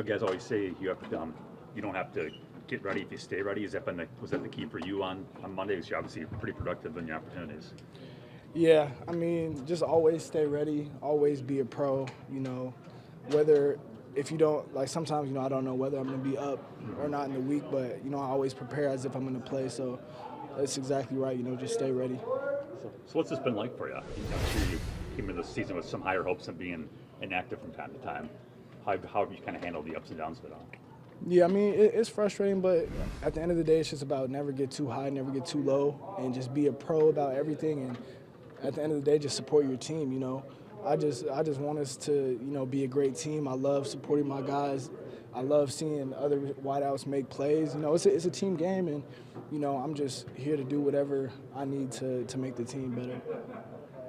Guys always say you have to, you don't have to get ready if you stay ready. Was that the key for you on Monday? Because you're obviously pretty productive in your opportunities. Yeah, I mean, just always stay ready, always be a pro, whether if you don't, like sometimes, I don't know whether I'm going to be up or not in the week, but, I always prepare as if I'm going to play. So that's exactly right, just stay ready. So what's this been like for you? I'm sure you came into the season with some higher hopes of being inactive from time to time. How have you kind of handled the ups and downs of it all? Yeah, I mean, it's frustrating, but at the end of the day, it's just about never get too high, never get too low, and just be a pro about everything. And at the end of the day, just support your team. I just want us to be a great team. I love supporting my guys. I love seeing other wideouts make plays. It's a team game, and I'm just here to do whatever I need to make the team better.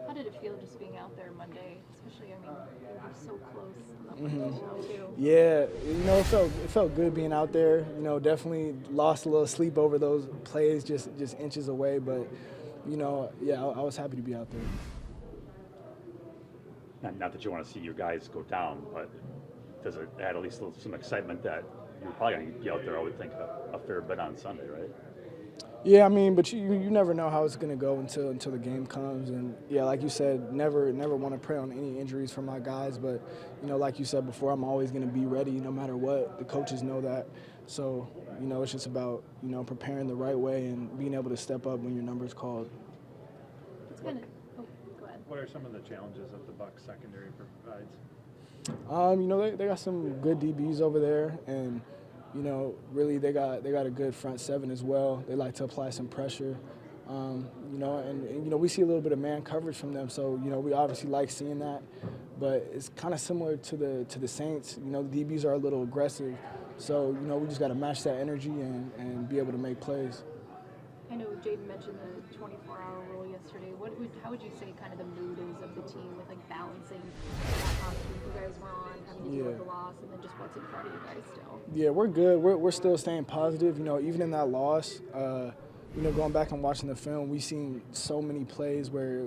How did it feel just being out there Monday? Especially, I mean, you were so close up until too. Yeah, it felt good being out there. Definitely lost a little sleep over those plays, just inches away. But yeah, I was happy to be out there. Not that you want to see your guys go down, but does it add at least some excitement that you're probably going to be out there, I would think, a fair bit on Sunday, right? Yeah, I mean, but you never know how it's going to go until the game comes. And, yeah, like you said, never want to prey on any injuries for my guys. But, like you said before, I'm always going to be ready no matter what. The coaches know that. So, it's just about, preparing the right way and being able to step up when your number's called. It's kind of go ahead. What are some of the challenges that the Bucs secondary provides? They got some good DBs over there, and really they got a good front seven as well. They like to apply some pressure, and we see a little bit of man coverage from them. So we obviously like seeing that, but it's kind of similar to the Saints. The DBs are a little aggressive, so we just got to match that energy and be able to make plays. I know Jaden mentioned the 24-hour rule yesterday. How would you say kind of the mood is of the team with like balancing that posture you guys were on, having to deal with the loss, and then just what's in front of you guys still? Yeah, we're good. We're still staying positive. Even in that loss, going back and watching the film, we've seen so many plays where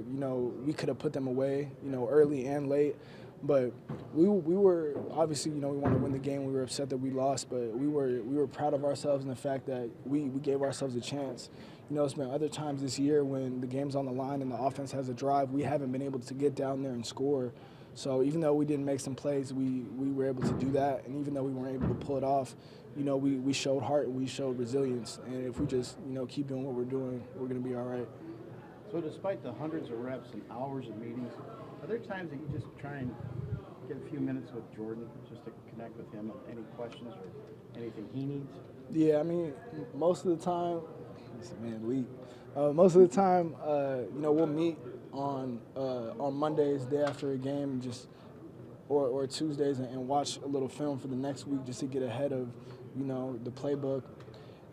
we could have put them away, early and late. But we were obviously, we want to win the game. We were upset that we lost, but we were proud of ourselves in the fact that we gave ourselves a chance. It's been other times this year when the game's on the line and the offense has a drive, we haven't been able to get down there and score. So even though we didn't make some plays, we were able to do that. And even though we weren't able to pull it off, we showed heart and we showed resilience. And if we just, keep doing what we're doing, we're going to be all right. So despite the hundreds of reps and hours of meetings, are there times that you just try and get a few minutes with Jordan just to connect with him on any questions or anything he needs? Yeah, I mean, most of the time, most of the time, we'll meet on Mondays, day after a game, or Tuesdays, and watch a little film for the next week just to get ahead of, the playbook.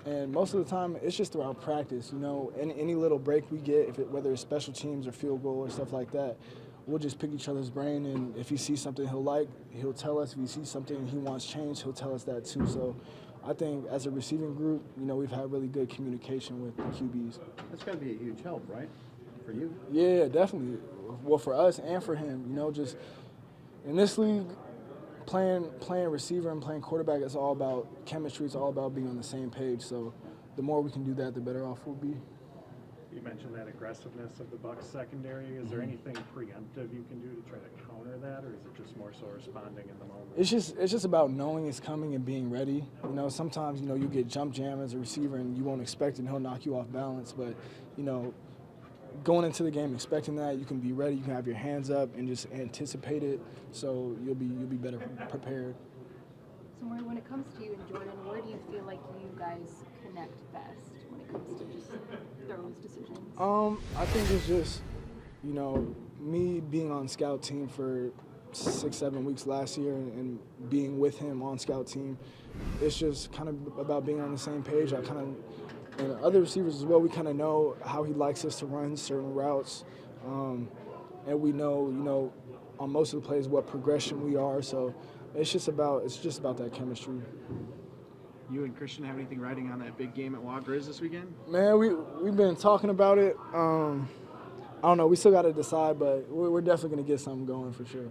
And most of the time, it's just throughout practice. Any little break we get, whether it's special teams or field goal or stuff like that, we'll just pick each other's brain. And if he sees something he'll tell us. If he sees something he wants changed, he'll tell us that too. So I think as a receiving group, we've had really good communication with the QBs. That's got to be a huge help, right, for you? Yeah, definitely. Well, for us and for him, just in this league, playing receiver and playing quarterback, it's all about chemistry. It's all about being on the same page. So the more we can do that, the better off we'll be. You mentioned that aggressiveness of the Bucs secondary. Is there anything preemptive you can do to try to counter that, or is it just more so responding in the moment? It's just about knowing it's coming and being ready. Sometimes you get jump jam as a receiver and you won't expect it and he'll knock you off balance. But going into the game expecting that, you can be ready. You can have your hands up and just anticipate it, so you'll be better prepared. Samori, when it comes to you and Jordan, where do you feel like you guys connect best when it comes to just throws decisions? I think it's just, me being on scout team for 6-7 weeks last year and being with him on scout team, it's just kind of about being on the same page. And other receivers as well, we kind of know how he likes us to run certain routes, and we know, on most of the plays what progression we are. So it's just about that chemistry. You and Christian have anything riding on that big game at Wa Grizz this weekend? Man, we've been talking about it. I don't know. We still got to decide, but we're definitely going to get something going for sure.